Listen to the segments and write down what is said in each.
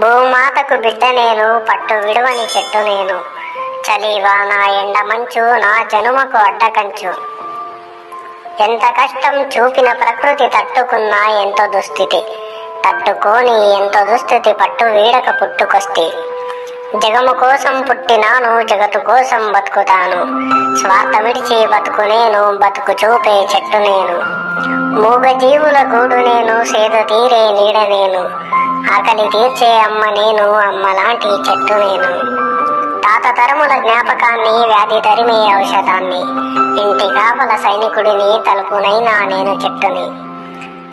భూమాతకు బిడ్డ నేను, పట్టు విడువని చెట్టు నేను. చలి వాన ఎండ మంచు నా జనుమకు అడ్డకంచు. ఎంత కష్టం చూపిన ప్రకృతి తట్టుకున్నా ఎంతో దుస్థితి. తట్టుకోని ఎంతో దుస్థితి పట్టు వీడక పుట్టుకొస్తే. జగము కోసం పుట్టినాను, జగత్తు కోసం బతుకుతాను. స్వార్థ విడిచి బతుకు నేను, బతుకు చూపే చెట్టు నేను. మూగ జీవుల గూడు నేను, సేద తీరే నీడ నేను. ఆకలి తీర్చే అమ్మ నేను, అమ్మలాంటి చెట్టు నేను. తాత తరముల జ్ఞాపకాన్ని, వ్యాధి తరిమే ఔషధాన్ని. ఇంటి కాపల సైనికుడిని, తలుపునైనా నేను చెట్టుని.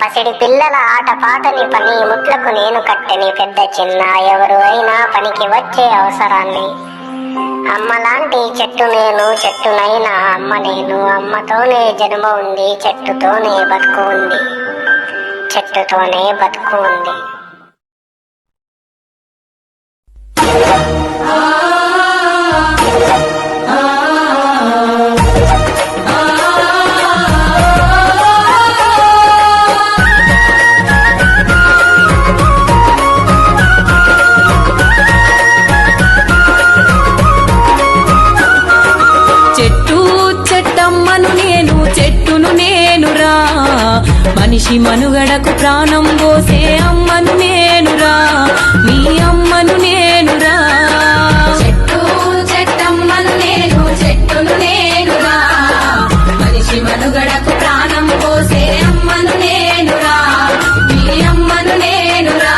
పసిడి పిల్లల ఆట పాటని, పని ముట్లకు నేను కట్టెని. పెద్ద చిన్న ఎవరు అయినా పనికి వచ్చే అవసరాన్ని. అమ్మలాంటి చెట్టు నేను, చెట్టునైనా అమ్మ నేను. అమ్మతోనే జన్మ ఉంది, చెట్టుతోనే బతుకు ఉంది. చెట్టుతోనే బతుకు ఉంది. మనిషి మనుగడకు ప్రాణం పోసే అమ్మను నేనురా, మీ అమ్మను నేనురా. చెట్టు చెట్టమ్మను నేను, చెట్టును నేనురా. మనిషి మనుగడకు ప్రాణం పోసే అమ్మను నేనురా, మీ అమ్మను నేనురా.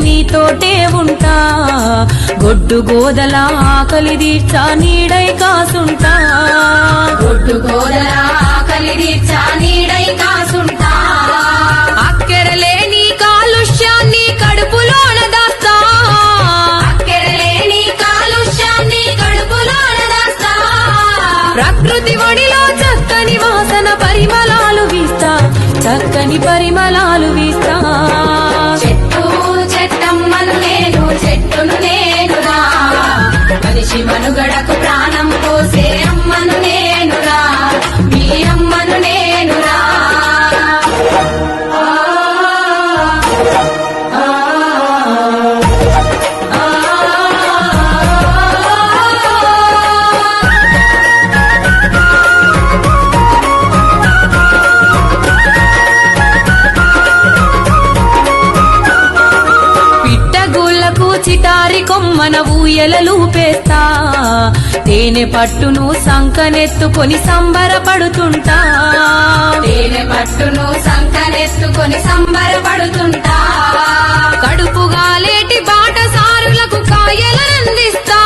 నీతోటే ఉంటా, గొడ్డు గోదల ఆకలి తీర్చా నీడై కాసుంటా. గొడ్డు గోదల ఆకలి తీర్చా నీడై కాసుంటా. అక్కెరలేని కాలుష్యాన్ని కడుపులోన దాస్తా. అక్కెరలేని కాలుష్యాన్ని కడుపులోన దాస్తా. ప్రకృతి ఒడిలో చక్కని వాసన పరిమళాలు వీస్తా, చక్కని పరిమళాలు వీస్తా. చెట్టమ్మను నేను, చెట్టును నేనురా. మనిషి మనుగడకు ప్రాణం పోసే అమ్మను నేనురా, మీ అమ్మను నేనురా. చిటారి కొమ్మన ఊయలలూపేస్తా, తేనె పట్టును సంకనెత్తుకొని సంబరపడుతుంటా. తేనె పట్టును సంకనెత్తుకొని సంబరపడుతుంటా. కడుపుగాలేటి బాటసారులకు కాయలనందిస్తా.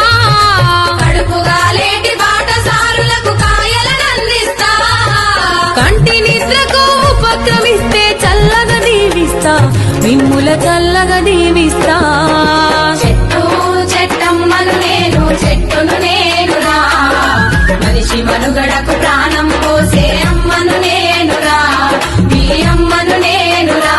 కడుపుగాలేటి బాటసారులకు కాయలనందిస్తా. కంటి నిద్రకు ఉపక్రమిస్తే చల్లగా దీవిస్తా, మిమ్ముల చల్లగా దీవిస్తా. చెట్టు చెట్టమ్మను నేను, చెట్టును నేనురా. మనిషి మనుగడకు ప్రాణం పోసే అమ్మను నేనురా, మీ అమ్మను నేనురా.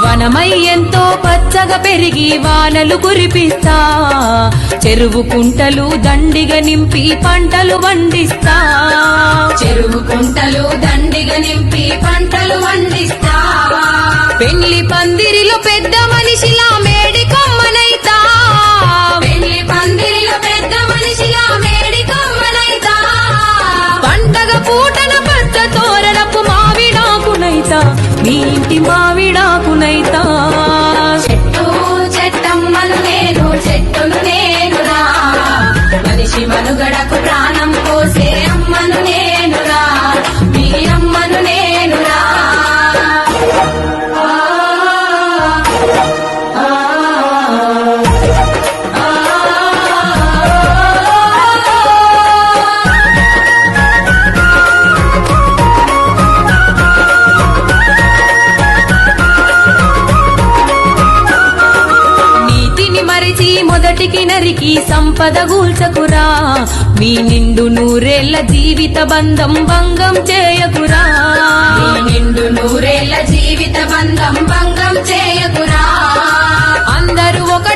వనమై ఎంతో పచ్చగా పెరిగి వానలు కురిపిస్తా, చెరువు కుంటలు దండిగా నింపి పంటలు వండిస్తా. చెరువు కుంటలు దండిగా నింపి పంటలు వండిస్తా. పెళ్లి పందిరిలో పెద్ద మనిషిలా మేడి కొమ్మనైతా. పెళ్లి పందిరిలో పెద్ద మనిషిలా మేడి కొమ్మనైతా. పండగ పూటన పచ్చ తోరణపు మావిడాకునైతా, మీ ఇంటి మావిడాకునైతా. చెట్టు చెట్టమ్మను నేను, చెట్టును నేనురా. మనిషి మనుగడకు ప్రాణం పోసే అమ్మను నేనురా, మీ అమ్మను నేనురా. నరికి నరికి సంపద గూల్చకురా మీ నిండు నూరేళ్ల జీవిత బంధం భంగం చేయకురా మీ నిండు నూరేళ్ల జీవిత బంధం భంగం చేయకురా అందరూ ఒక